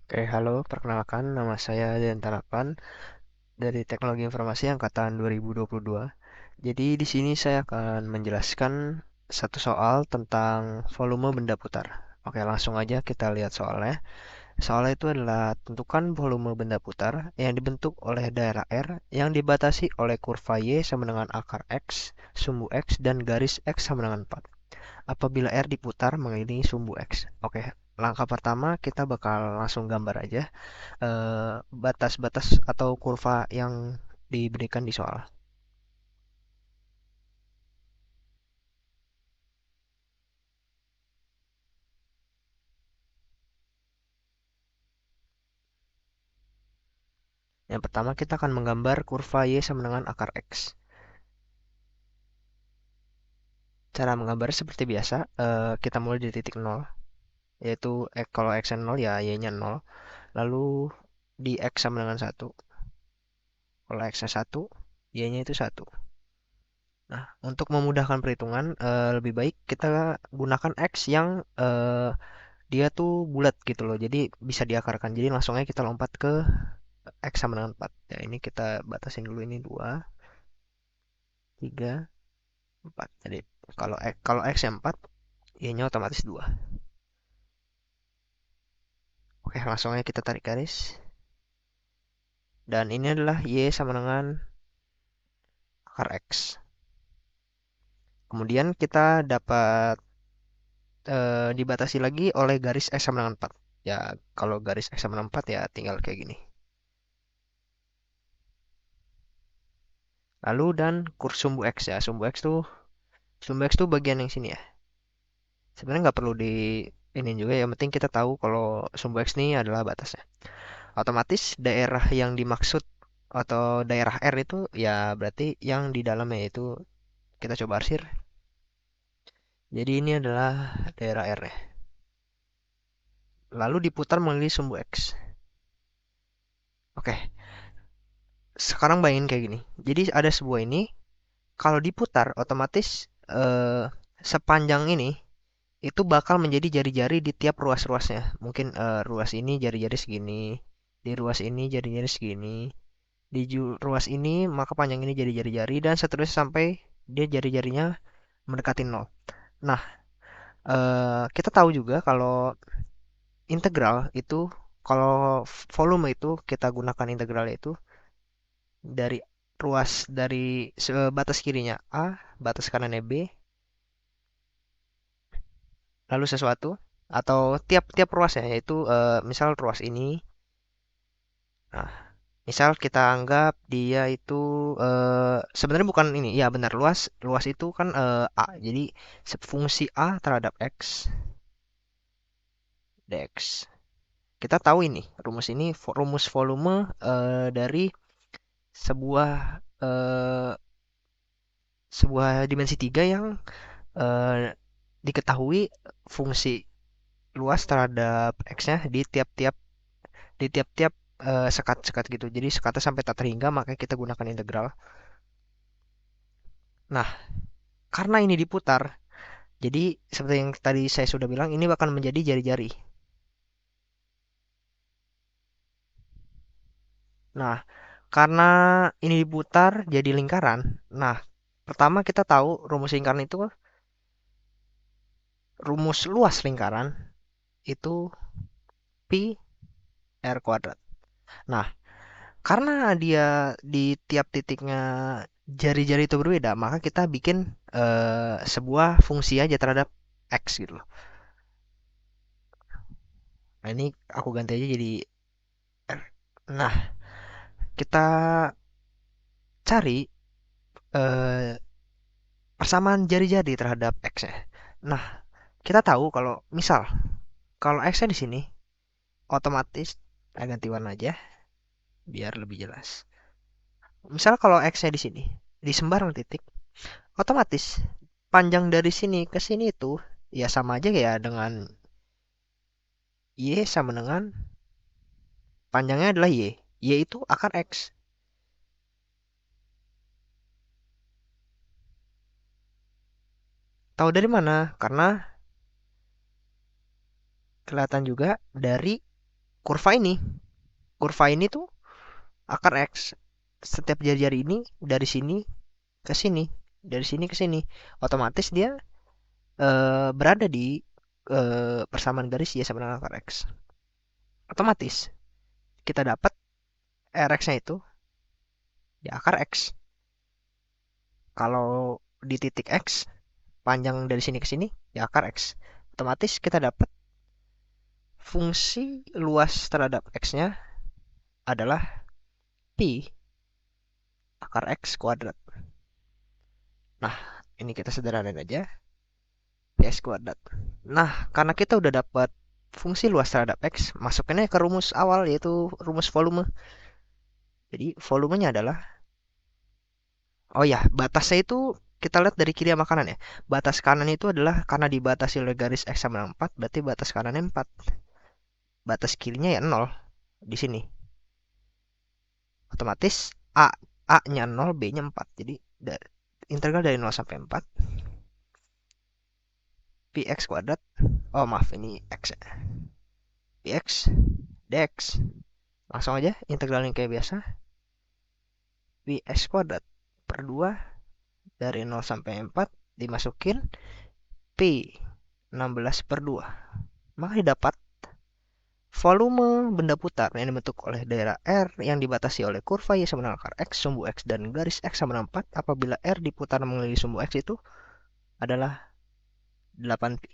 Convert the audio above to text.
Oke, halo, perkenalkan nama saya Dian Tarapan dari Teknologi Informasi Angkatan 2022. Jadi di sini saya akan menjelaskan satu soal tentang volume benda putar. Oke, langsung aja kita lihat soalnya. Soalnya itu adalah tentukan volume benda putar yang dibentuk oleh daerah R yang dibatasi oleh kurva Y sama dengan akar X, sumbu X, dan garis X sama dengan 4 apabila R diputar mengelilingi sumbu X. Oke, langkah pertama kita bakal langsung gambar aja batas-batas atau kurva yang diberikan di soal. Yang pertama kita akan menggambar kurva Y sama dengan akar X. Cara menggambar seperti biasa, kita mulai dari titik 0, yaitu kalau X-nya 0 ya Y-nya 0. Lalu di X sama dengan 1. Kalau X-nya 1, Y-nya itu 1. Nah, untuk memudahkan perhitungan, lebih baik kita gunakan X yang dia tuh bulat gitu loh. Jadi bisa diakarkan. Jadi langsung aja kita lompat ke X sama dengan 4. Ya, ini kita batasin dulu ini 2, 3, 4. Jadi kalau X yang 4, Y-nya otomatis 2. Oke, langsung aja kita tarik garis. Dan ini adalah Y sama dengan akar X. Kemudian kita dapat dibatasi lagi oleh garis X sama dengan 4. Ya, kalau garis X sama dengan 4 ya tinggal kayak gini. Lalu dan kurs sumbu X ya. Sumbu X tuh bagian yang sini ya. Sebenarnya nggak perlu di ini juga, yang penting kita tahu kalau sumbu X ini adalah batasnya. Otomatis daerah yang dimaksud atau daerah R itu ya berarti yang di dalamnya itu kita coba arsir. Jadi ini adalah daerah R ya. Lalu diputar melalui sumbu X. Oke, sekarang bayangin kayak gini. Jadi ada sebuah ini, kalau diputar otomatis sepanjang ini itu bakal menjadi jari-jari di tiap ruas-ruasnya. Mungkin ruas ini jari-jari segini, di ruas ini jari-jari segini, di ruas ini maka panjang ini jadi jari-jari dan seterusnya sampai dia jari-jarinya mendekati nol. Nah, kita tahu juga kalau integral itu, kalau volume itu kita gunakan integralnya itu dari dari batas kirinya A, batas kanannya B, lalu sesuatu atau tiap-tiap ruasnya yaitu misal ruas ini. Nah, misal kita anggap dia itu sebenarnya bukan ini. Ya benar, luas luas itu kan A. Jadi fungsi A terhadap X dx. Kita tahu ini rumus volume dari sebuah eh, sebuah dimensi 3 yang eh, diketahui fungsi luas terhadap X-nya di tiap-tiap sekat-sekat gitu. Jadi sekatnya sampai tak terhingga, maka kita gunakan integral. Nah, karena ini diputar, jadi seperti yang tadi saya sudah bilang, ini bakal menjadi jari-jari. Nah, karena ini diputar jadi lingkaran. Nah, pertama kita tahu rumus lingkaran itu, rumus luas lingkaran itu pi r kuadrat. Nah, karena dia di tiap titiknya jari-jari itu berbeda, maka kita bikin sebuah fungsi aja terhadap x gitu loh. Nah, ini aku ganti aja jadi r. Nah, kita cari eh, persamaan jari-jari terhadap x ya. Nah, kita tahu kalau misal kalau x-nya di sini, otomatis saya ganti warna aja biar lebih jelas. Misal kalau x-nya di sini, di sembarang titik, otomatis panjang dari sini ke sini itu ya sama aja ya dengan y sama dengan panjangnya adalah y. Y itu akar x. Tahu dari mana? Karena kelihatan juga dari kurva ini. Kurva ini tuh akar X. Setiap jari-jari ini dari sini ke sini, dari sini ke sini. Otomatis dia berada di persamaan garis Y sama dengan akar X. Otomatis kita dapat Rx-nya itu di akar X. Kalau di titik X, panjang dari sini ke sini di akar X. Otomatis kita dapat fungsi luas terhadap X-nya adalah Pi akar X kuadrat. Nah, ini kita sederhanain aja. Ps kuadrat. Nah, karena kita udah dapat fungsi luas terhadap X, masukinnya ke rumus awal yaitu rumus volume. Jadi volumenya adalah, oh ya, batasnya itu kita lihat dari kiri sama kanan ya. Batas kanan itu adalah karena dibatasi oleh garis X sama 4, berarti batas kanannya 4. Batas kirinya ya 0 di sini. Otomatis A-nya 0, B-nya 4. Jadi integral dari 0 sampai 4 Px kuadrat. Oh, maaf, ini X ya. Px dx. Langsung aja integralnya kayak biasa. Px kuadrat per 2 dari 0 sampai 4 dimasukin P 16 per 2. Maka didapat volume benda putar yang dibentuk oleh daerah R yang dibatasi oleh kurva Y sama dengan akar X, sumbu X, dan garis X sama dengan 4 apabila R diputar mengelilingi sumbu X itu adalah 8pi.